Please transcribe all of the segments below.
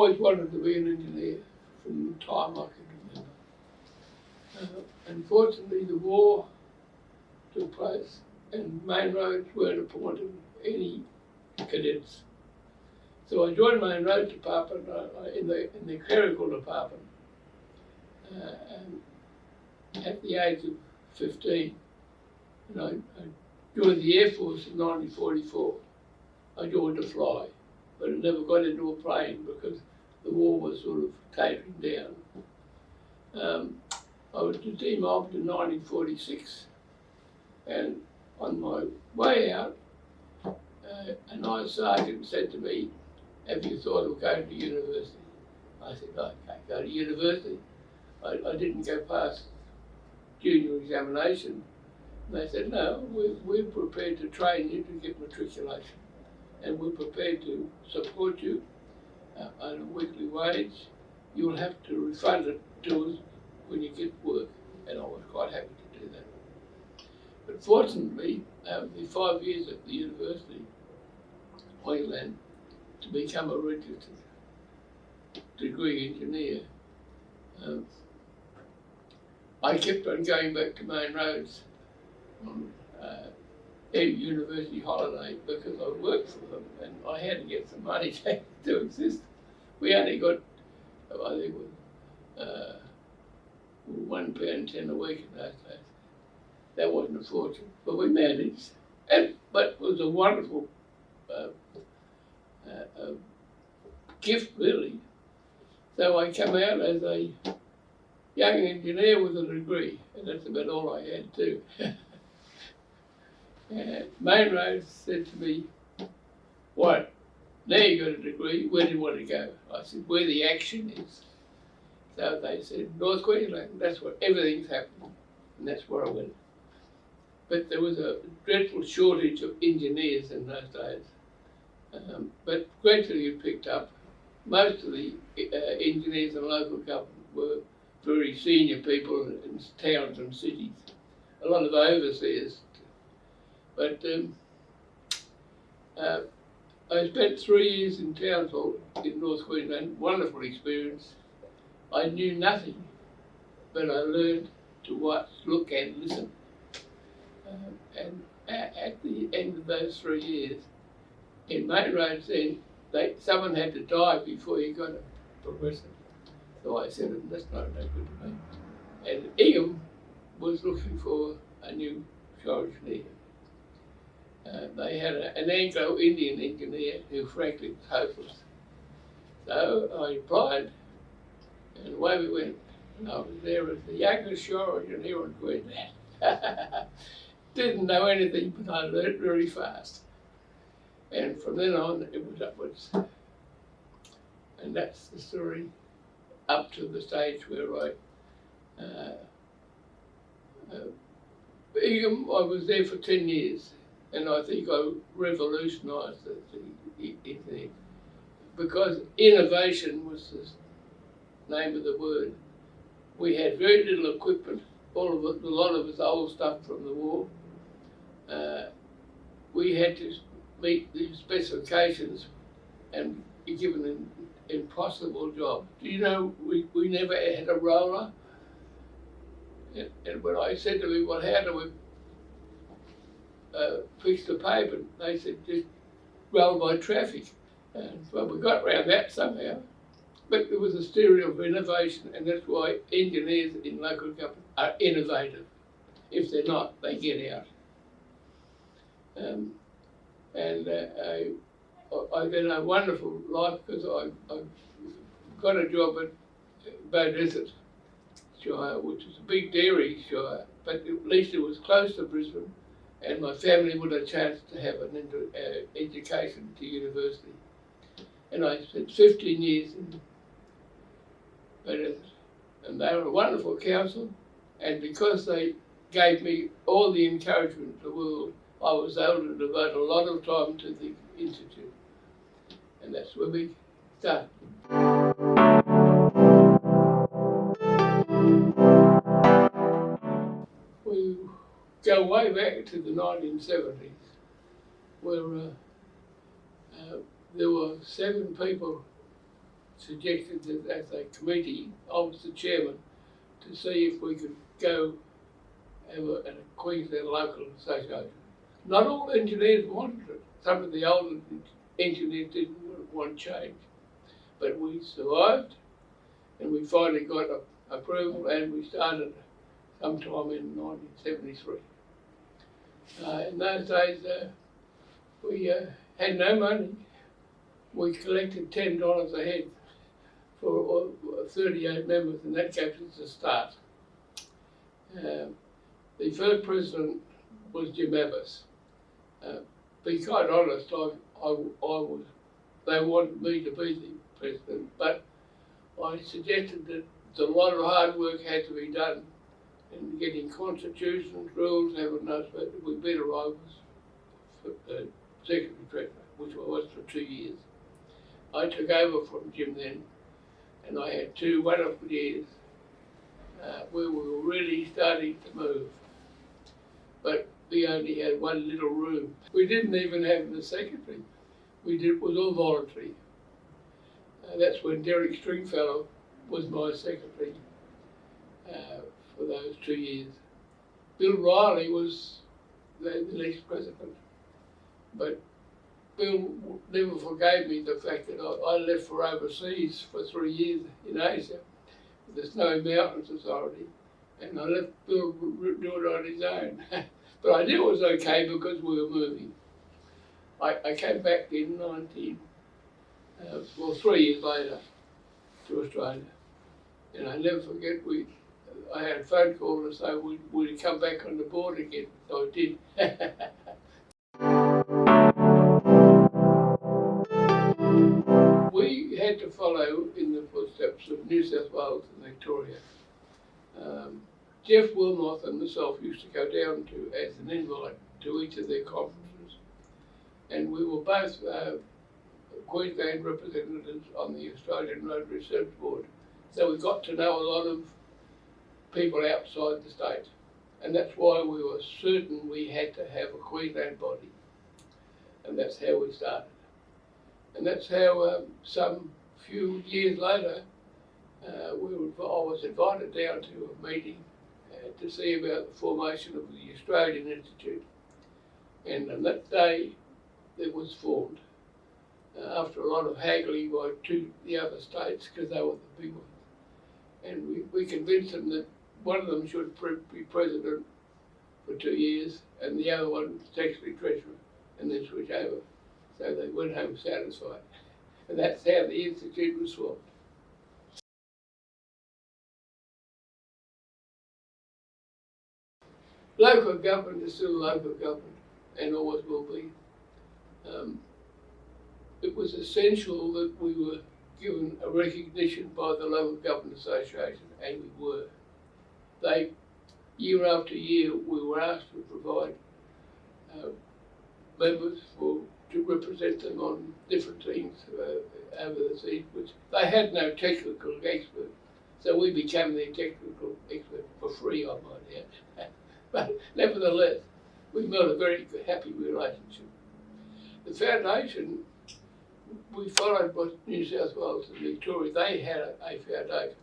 always wanted to be an engineer from the time I can remember. Unfortunately, the war took place and Main Roads weren't appointing any cadets. So I joined Main Roads Department in the clerical department at the age of 15. And I joined the Air Force in 1944. I joined to fly, but I never got into a plane because the war was sort of tapering down. I was demobbed in 1946, and on my way out, a nice sergeant said to me, "Have you thought of going to university?" I said, "I can't go to university. I didn't go past junior examination." And they said, "No, we're prepared to train you to get matriculation, and we're prepared to support you on a weekly wage. You'll have to refund it to us when you get work." And I was quite happy to do that. But fortunately, over the 5 years at the university, Queensland, to become a registered degree engineer, I kept on going back to Main Roads on every university holiday because I worked for them and I had to get some money to exist. We only got, I think, £1.10 a week in those days. That wasn't a fortune, but we managed. But it was a wonderful gift, really. So I come out as a young engineer with a degree, and that's about all I had too. Main Roads said to me, "What? Now you got a degree, where do you want to go?" I said, "Where the action is." So they said, "North Queensland, that's where everything's happening," and that's where I went. But there was a dreadful shortage of engineers in those days. But gradually it picked up. Most of the engineers in local government were very senior people in towns and cities. A lot of overseers. But I spent 3 years in Townsville in North Queensland, wonderful experience. I knew nothing, but I learned to watch, look and listen. And at the end of those 3 years, in Main Roads then, someone had to die before you got a progressive. So I said, "That's not that good to me." And Ingham was looking for a new shore engineer. They had an Anglo-Indian engineer who frankly was hopeless. So I applied, and away we went. And I was there as the youngest shore engineer in Queensland. Didn't know anything, but I learned really fast. And from then on, it was upwards. And that's the story up to the stage where I was there for 10 years. And I think I revolutionised the thing. Because innovation was the name of the word. We had very little equipment, a lot of it's old stuff from the war. We had to meet the specifications and be given an impossible job. Do you know, we never had a roller? And when I said to them, "Well, how do we fix the pavement?" They said, "Just roll by traffic." And well, we got around that somehow. But there was a theory of innovation, and that's why engineers in local government are innovative. If they're not, they get out. I had a wonderful life because I got a job at Beaudesert Shire, which is a big dairy shire, but at least it was close to Brisbane, and my family would have a chance to have an education to university. And I spent 15 years in Beaudesert, and they were a wonderful council, and because they gave me all the encouragement in the world, I was able to devote a lot of time to the Institute. And that's where we started. We go way back to the 1970s, where there were 7 people suggested that as a committee, I was the chairman, to see if we could go have a Queensland local association. Not all engineers wanted it. Some of the older engineers didn't want change. But we survived, and we finally got approval, and we started sometime in 1973. In those days, we had no money. We collected $10 a head for 38 members, and that gave us a start. The first president was Jim Abbas. Be quite honest, they wanted me to be the president, but I suggested that a lot of hard work had to be done in getting constitutions, rules, heaven knows, but we better I was secretary treasurer, which I was for 2 years. I took over from Jim then, and I had 2 wonderful years where we were really starting to move. But we only had one little room. We didn't even have the secretary. It was all voluntary. That's when Derek Stringfellow was my secretary for those 2 years. Bill Riley was the next president. But Bill never forgave me the fact that I left for overseas for 3 years in Asia with the Snowy Mountain Society, and I let Bill do it on his own. But I knew it was okay because we were moving. I came back in 3 years later to Australia, and I never forget I had a phone call to say we'd come back on the board again, so I did. We had to follow in the footsteps of New South Wales and Victoria. Jeff Wilmoth and myself used to go down as an invite to each of their conferences, and we were both Queensland representatives on the Australian Road Research Board, so we got to know a lot of people outside the state, and that's why we were certain we had to have a Queensland body, and that's how we started. And that's how some few years later I was invited down to a meeting to see about the formation of the Australian Institute. And on that day it was formed after a lot of haggling by the other states, because they were the big ones. And we convinced them that one of them should be president for 2 years and the other one secretary treasurer, and then switch over. So they went home satisfied. And that's how the Institute was formed. Local government is still local government, and always will be. It was essential that we were given a recognition by the Local Government Association, and we were. Year after year, we were asked to provide members to represent them on different things over the seas, which they had no technical expert, so we became their technical expert for free, I might add. But nevertheless, we built a very happy relationship. The foundation, we followed what New South Wales and Victoria, they had a foundation,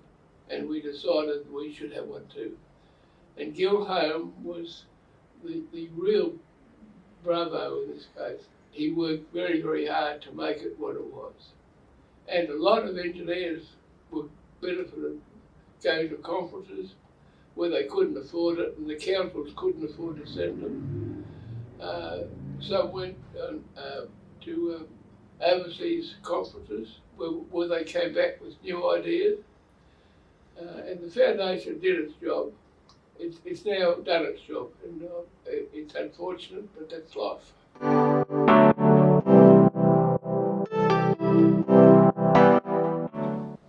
and we decided we should have one too. And Gil Home was the real bravo in this case. He worked very, very hard to make it what it was. And a lot of engineers would benefit of going to conferences where they couldn't afford it, and the councils couldn't afford to send them. Some went to overseas conferences where they came back with new ideas. And the foundation did its job. It's now done its job, and it's unfortunate, but that's life.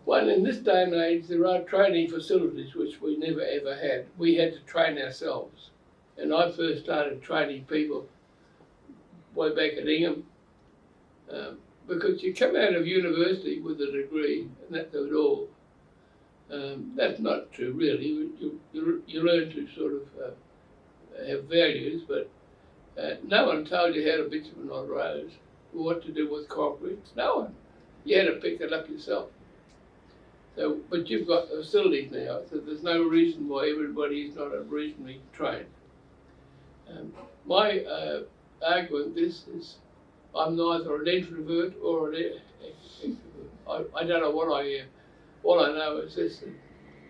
Well, in this day and age, there are training facilities which we never ever had. We had to train ourselves. And I first started training people way back at Ingham, because you come out of university with a degree, and that's it all. That's not true, really. You learn to sort of have values, but no one told you how to bitumen on roads, or what to do with concrete. No one. You had to pick it up yourself. So, but you've got facilities now, so there's no reason why everybody is not reasonably trained. My argument this is, I'm neither an introvert or an extrovert. I don't know what I am. All I know is this: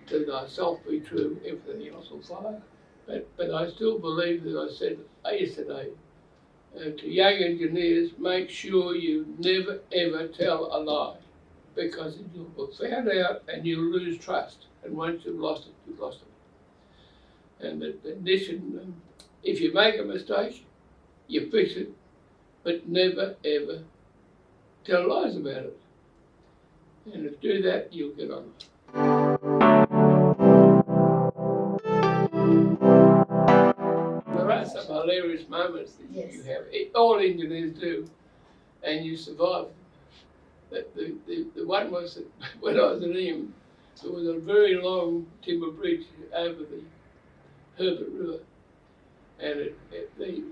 to thyself be true, everything else will follow. But I still believe, that I said yesterday, to young engineers, make sure you never ever tell a lie, because you'll be found out and you'll lose trust. And once you've lost it, you've lost it. And in addition, if you make a mistake, you fix it, but never ever tell lies about it. And if you do that, you'll get on. There are some hilarious moments that you have. All engineers do, and you survive. The one was that when I was in England, there was a very long timber bridge over the Herbert River, and the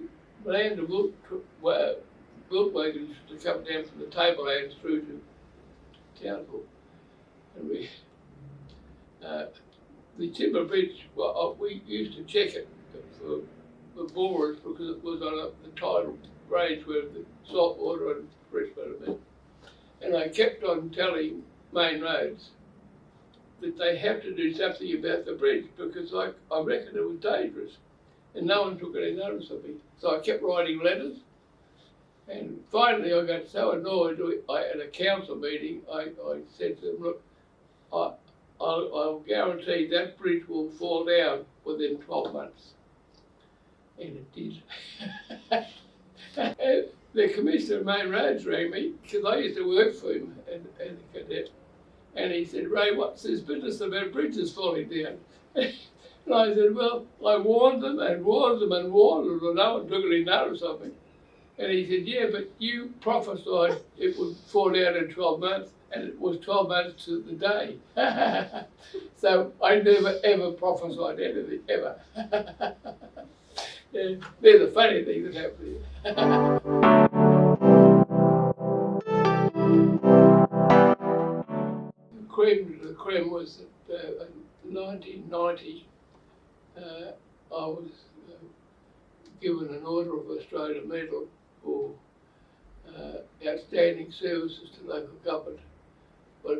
land of milk wagons to come down from the tablelands through to Townsville. And the timber bridge, we used to check it for borers because it was on the tidal range where the salt water and fresh water met. And I kept on telling main roads that they have to do something about the bridge, because I reckoned it was dangerous, and no one took any notice of me. So I kept writing letters, and finally I got so annoyed. At a council meeting, I said to them, look, I'll guarantee that bridge will fall down within 12 months. And it did. The Commissioner of Main Roads rang me, because I used to work for him as a cadet. And he said, Ray, what's this business about bridges falling down? And I said, well, I warned them and warned them and warned them, and no one took any notice of me. And he said, yeah, but you prophesied it would fall down in 12 months, and it was 12 months to the day. So I never, ever prophesied anything, ever. Yeah, they're the funny things that happen here. The cream was that in 1990, I was given an Order of Australia Medal for outstanding services to local government. But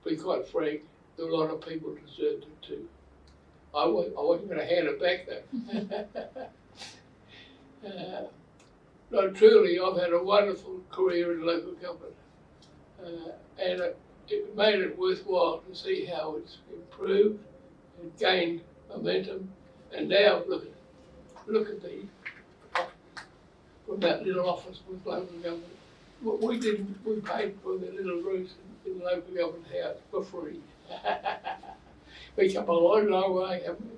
to be quite frank, a lot of people deserved it too. I wasn't going to hand it back though. No, truly, I've had a wonderful career in local government, and it made it worthwhile to see how it's improved and gained momentum. And now look at from that little office with local government. We paid for the little rooms in the local government house for free. We come a long, long way, haven't we?